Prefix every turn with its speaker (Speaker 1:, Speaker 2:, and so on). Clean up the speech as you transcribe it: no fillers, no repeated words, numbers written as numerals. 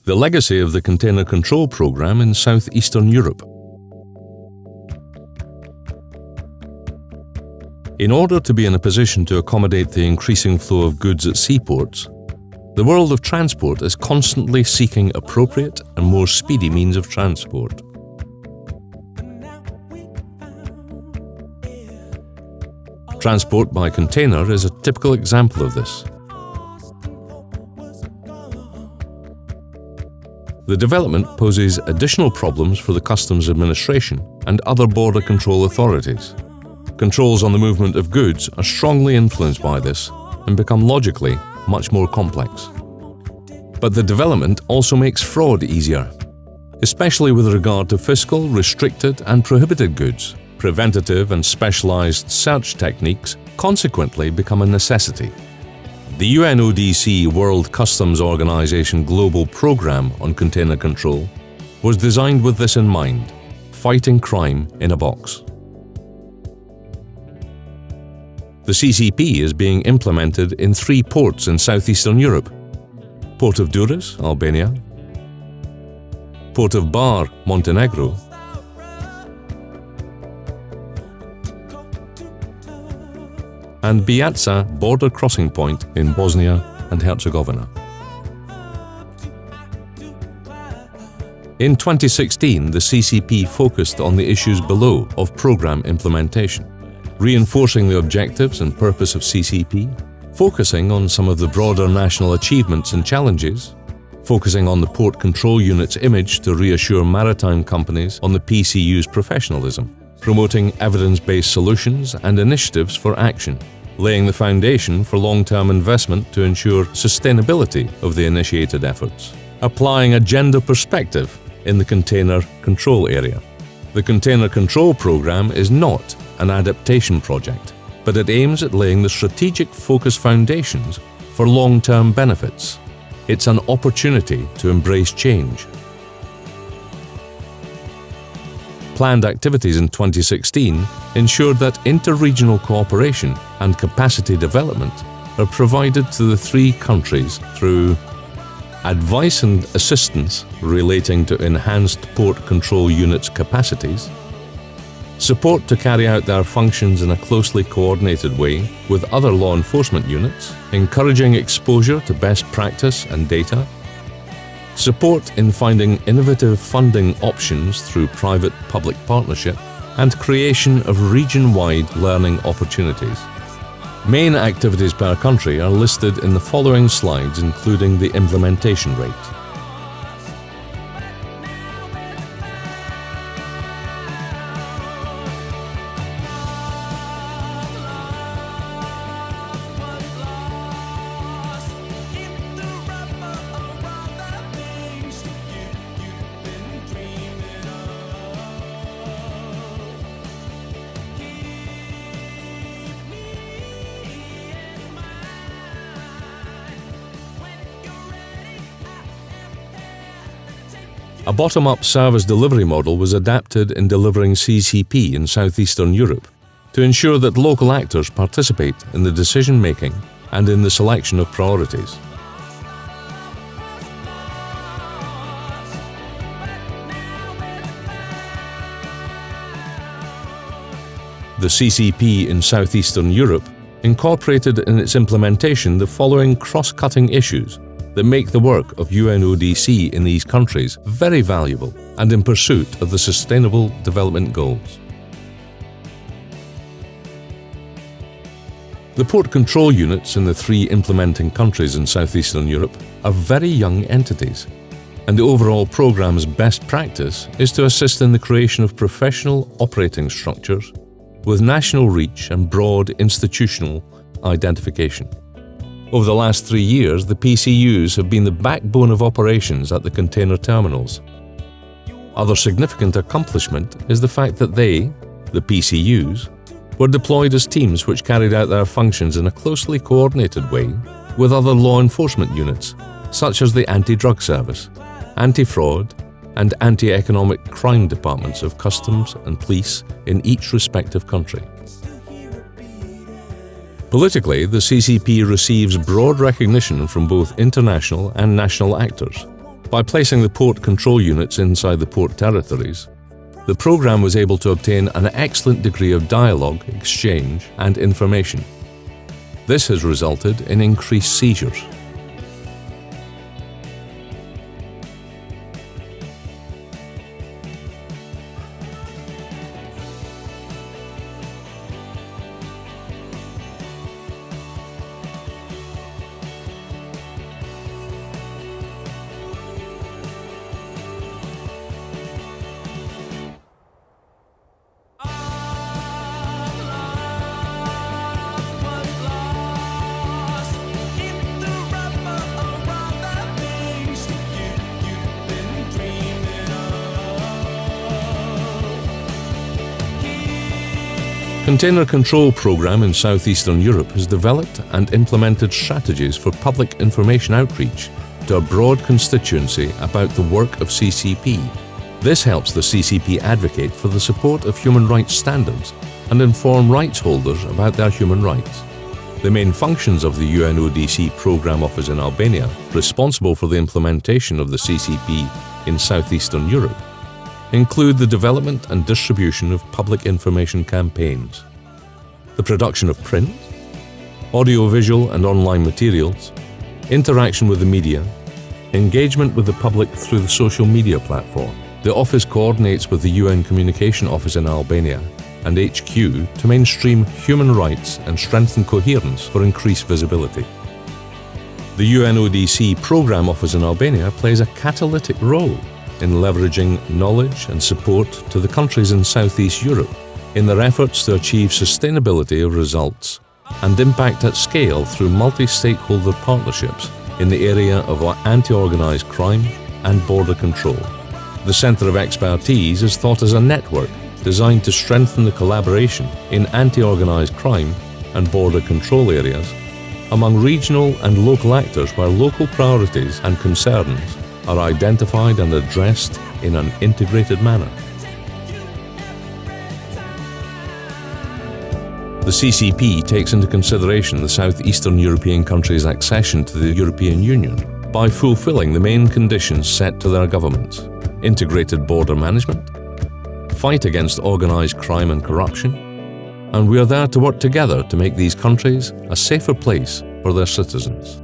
Speaker 1: the legacy of the container control program in southeastern Europe. In order to be in a position to accommodate the increasing flow of goods at seaports, the world of transport is constantly seeking appropriate and more speedy means of transport. Transport by container is a typical example of this. The development poses additional problems for the customs administration and other border control authorities. Controls on the movement of goods are strongly influenced by this and become logically much more complex. But the development also makes fraud easier, especially with regard to fiscal, restricted and prohibited goods. Preventative and specialized search techniques consequently become a necessity. The UNODC World Customs Organization Global Program on Container Control was designed with this in mind, fighting crime in a box. The CCP is being implemented in 3 ports in southeastern Europe: Port of Durrës, Albania, Port of Bar, Montenegro, and Biaca border crossing point in Bosnia and Herzegovina. In 2016, the CCP focused on the issues below of program implementation, reinforcing the objectives and purpose of CCP, focusing on some of the broader national achievements and challenges, focusing on the Port Control Unit's image to reassure maritime companies on the PCU's professionalism, promoting evidence-based solutions and initiatives for action, laying the foundation for long-term investment to ensure sustainability of the initiated efforts, applying a gender perspective in the container control area. The Container Control Program is not an adaptation project, but it aims at laying the strategic focus foundations for long-term benefits. It's an opportunity to embrace change. Planned activities in 2016 ensured that interregional cooperation and capacity development are provided to the 3 countries through advice and assistance relating to enhanced port control units' capacities, support to carry out their functions in a closely coordinated way with other law enforcement units, encouraging exposure to best practice and data, support in finding innovative funding options through private-public partnership, and creation of region-wide learning opportunities. Main activities per country are listed in the following slides, including the implementation rate. A bottom-up service delivery model was adapted in delivering CCP in southeastern Europe to ensure that local actors participate in the decision-making and in the selection of priorities. The CCP in southeastern Europe incorporated in its implementation the following cross-cutting issues that make the work of UNODC in these countries very valuable and in pursuit of the Sustainable Development Goals. The port control units in the 3 implementing countries in southeastern Europe are very young entities, and the overall programme's best practice is to assist in the creation of professional operating structures with national reach and broad institutional identification. Over the last 3 years, the PCUs have been the backbone of operations at the container terminals. Other significant accomplishment is the fact that they, the PCUs, were deployed as teams which carried out their functions in a closely coordinated way with other law enforcement units, such as the Anti-Drug Service, Anti-Fraud, and Anti-Economic Crime departments of customs and police in each respective country. Politically, the CCP receives broad recognition from both international and national actors. By placing the port control units inside the port territories, the program was able to obtain an excellent degree of dialogue, exchange, and information. This has resulted in increased seizures. Container Control Program in Southeastern Europe has developed and implemented strategies for public information outreach to a broad constituency about the work of CCP. This helps the CCP advocate for the support of human rights standards and inform rights holders about their human rights. The main functions of the UNODC Program Office in Albania, responsible for the implementation of the CCP in Southeastern Europe, include the development and distribution of public information campaigns, the production of print, audiovisual and online materials, interaction with the media, engagement with the public through the social media platform. The office coordinates with the UN Communication Office in Albania and HQ to mainstream human rights and strengthen coherence for increased visibility. The UNODC Program Office in Albania plays a catalytic role in leveraging knowledge and support to the countries in Southeast Europe in their efforts to achieve sustainability of results and impact at scale through multi-stakeholder partnerships in the area of anti-organized crime and border control. The Centre of Expertise is thought as a network designed to strengthen the collaboration in anti-organized crime and border control areas among regional and local actors where local priorities and concerns are identified and addressed in an integrated manner. The CCP takes into consideration the Southeastern European countries' accession to the European Union by fulfilling the main conditions set to their governments: integrated border management, fight against organized crime and corruption, and we are there to work together to make these countries a safer place for their citizens.